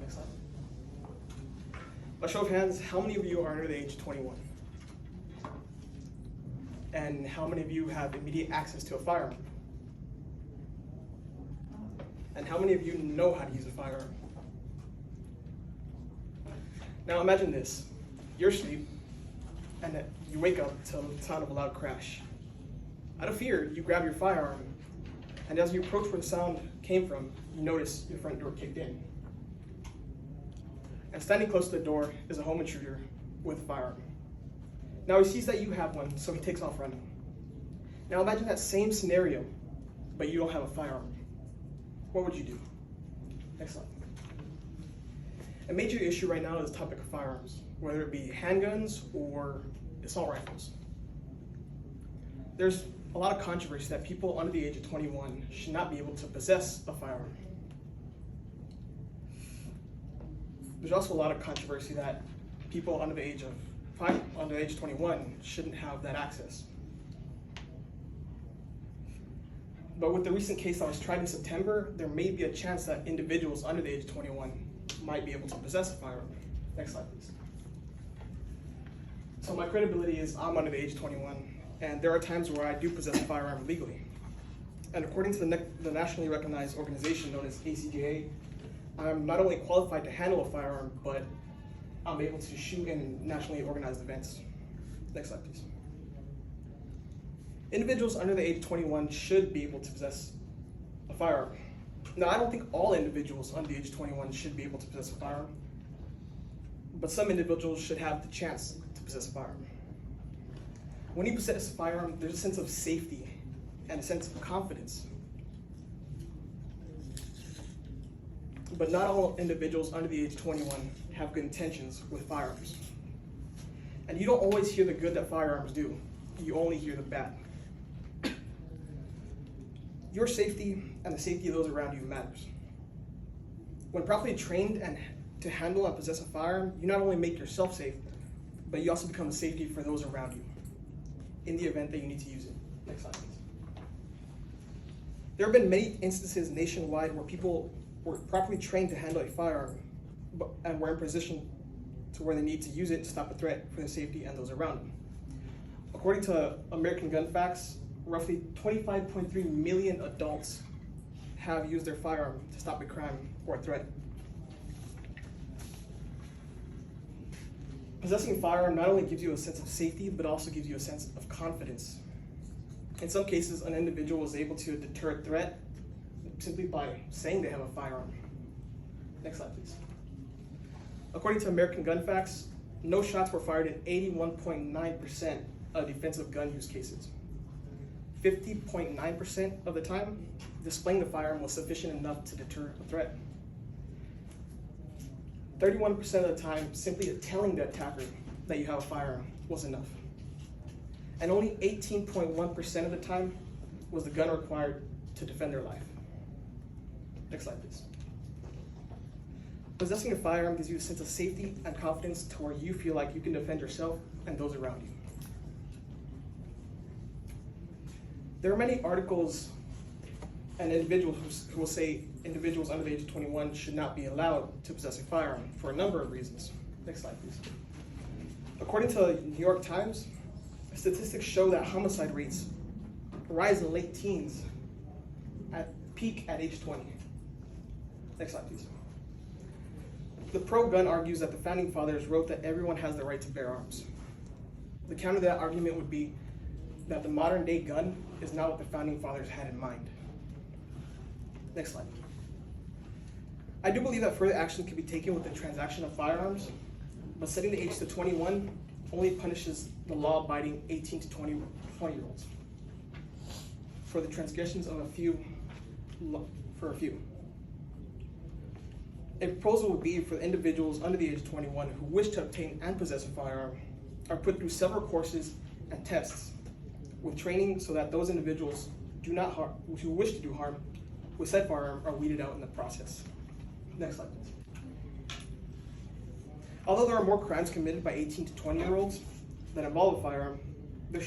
Next slide. A show of hands, how many of you are under the age of 21? And how many of you have immediate access to a firearm? And how many of you know how to use a firearm? Now imagine this, you're asleep, and then you wake up to the sound of a loud crash. Out of fear, you grab your firearm, and as you approach where the sound came from, you notice your front door kicked in. And standing close to the door is a home intruder with a firearm. Now he sees that you have one, so he takes off running. Now imagine that same scenario, but you don't have a firearm. What would you do? Next slide. A major issue right now is the topic of firearms, whether it be handguns or assault rifles. There's a lot of controversy that people under the age of 21 should not be able to possess a firearm. There's also a lot of controversy that people under the age of 21 shouldn't have that access. But with the recent case that was tried in September, there may be a chance that individuals under the age of 21 might be able to possess a firearm. Next slide, please. So my credibility is I'm under the age of 21, and there are times where I do possess a firearm legally. And according to the nationally recognized organization known as ACGA, I'm not only qualified to handle a firearm, but I'm able to shoot in nationally organized events. Next slide, please. Individuals under the age of 21 should be able to possess a firearm. Now, I don't think all individuals under the age of 21 should be able to possess a firearm, but some individuals should have the chance to possess a firearm. When you possess a firearm, there's a sense of safety and a sense of confidence. But not all individuals under the age of 21 have good intentions with firearms. And you don't always hear the good that firearms do. You only hear the bad. Your safety and the safety of those around you matters. When properly trained and to handle and possess a firearm, you not only make yourself safe, but you also become a safety for those around you in the event that you need to use it. Next slide, please. There have been many instances nationwide where people were properly trained to handle a firearm and were in position to where they need to use it to stop a threat for their safety and those around them. According to American Gun Facts, roughly 25.3 million adults have used their firearm to stop a crime or a threat. Possessing a firearm not only gives you a sense of safety, but also gives you a sense of confidence. In some cases, an individual is able to deter a threat simply by saying they have a firearm. Next slide, please. According to American Gun Facts, no shots were fired in 81.9% of defensive gun use cases. 50.9% of the time, displaying the firearm was sufficient enough to deter a threat. 31% of the time, simply telling the attacker that you have a firearm was enough. And only 18.1% of the time was the gun required to defend their life. Next slide, please. Possessing a firearm gives you a sense of safety and confidence to where you feel like you can defend yourself and those around you. There are many articles and individuals who will say individuals under the age of 21 should not be allowed to possess a firearm for a number of reasons. Next slide, please. According to the New York Times, statistics show that homicide rates rise in late teens at peak at age 20. Next slide, please. The pro-gun argues that the founding fathers wrote that everyone has the right to bear arms. The counter to that argument would be that the modern day gun is not what the founding fathers had in mind. Next slide. I do believe that further action can be taken with the transaction of firearms, but setting the age to 21 only punishes the law-abiding 18 to 20-year-olds for the transgressions of a few. A proposal would be for the individuals under the age of 21 who wish to obtain and possess a firearm are put through several courses and tests with training so that those individuals who wish to do harm with said firearm are weeded out in the process. Next slide, please. Although there are more crimes committed by 18 to 20-year-olds that involve a firearm, the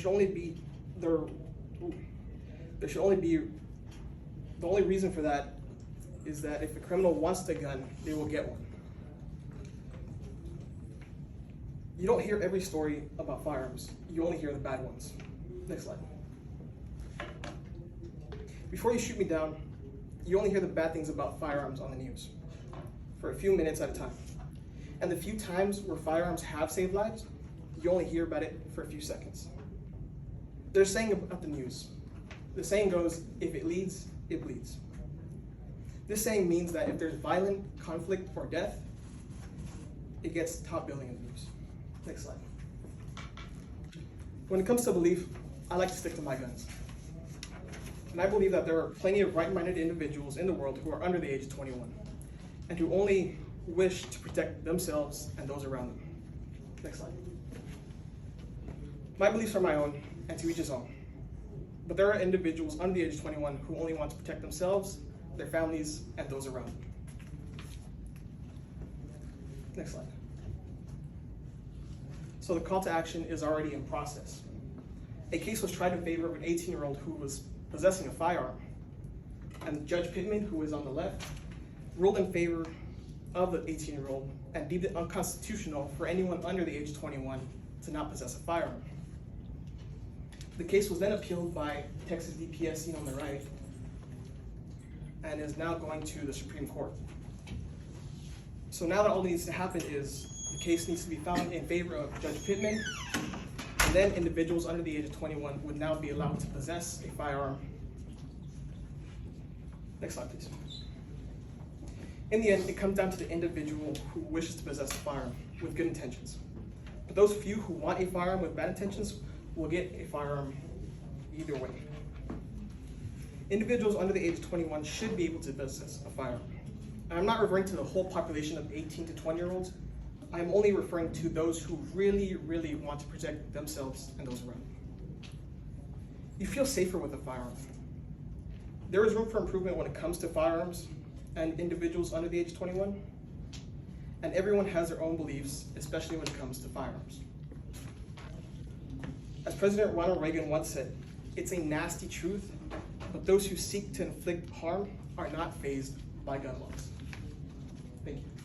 only reason for that is that if a criminal wants the gun, they will get one. You don't hear every story about firearms. You only hear the bad ones. Next slide. Before you shoot me down, you only hear the bad things about firearms on the news for a few minutes at a time. And the few times where firearms have saved lives, you only hear about it for a few seconds. There's a saying about the news. The saying goes, if it leads, it bleeds. This saying means that if there's violent conflict or death, it gets top billing in the news. Next slide. When it comes to belief, I like to stick to my guns. And I believe that there are plenty of right-minded individuals in the world who are under the age of 21 and who only wish to protect themselves and those around them. Next slide. My beliefs are my own, and to each his own. But there are individuals under the age of 21 who only want to protect themselves, their families, and those around them. Next slide. So the call to action is already in process. A case was tried in favor of an 18-year-old who was possessing a firearm. And Judge Pittman, who is on the left, ruled in favor of the 18-year-old and deemed it unconstitutional for anyone under the age of 21 to not possess a firearm. The case was then appealed by Texas DPS, seen on the right, and is now going to the Supreme Court. So now that all that needs to happen is the case needs to be found in favor of Judge Pittman, and then individuals under the age of 21 would now be allowed to possess a firearm. Next slide, please. In the end, it comes down to the individual who wishes to possess a firearm with good intentions. But those few who want a firearm with bad intentions will get a firearm either way. Individuals under the age of 21 should be able to possess a firearm. And I'm not referring to the whole population of 18 to 20-year-olds. I'm only referring to those who really, really want to protect themselves and those around them. You feel safer with a firearm. There is room for improvement when it comes to firearms and individuals under the age of 21. And everyone has their own beliefs, especially when it comes to firearms. As President Ronald Reagan once said, it's a nasty truth, but those who seek to inflict harm are not fazed by gun laws. Thank you.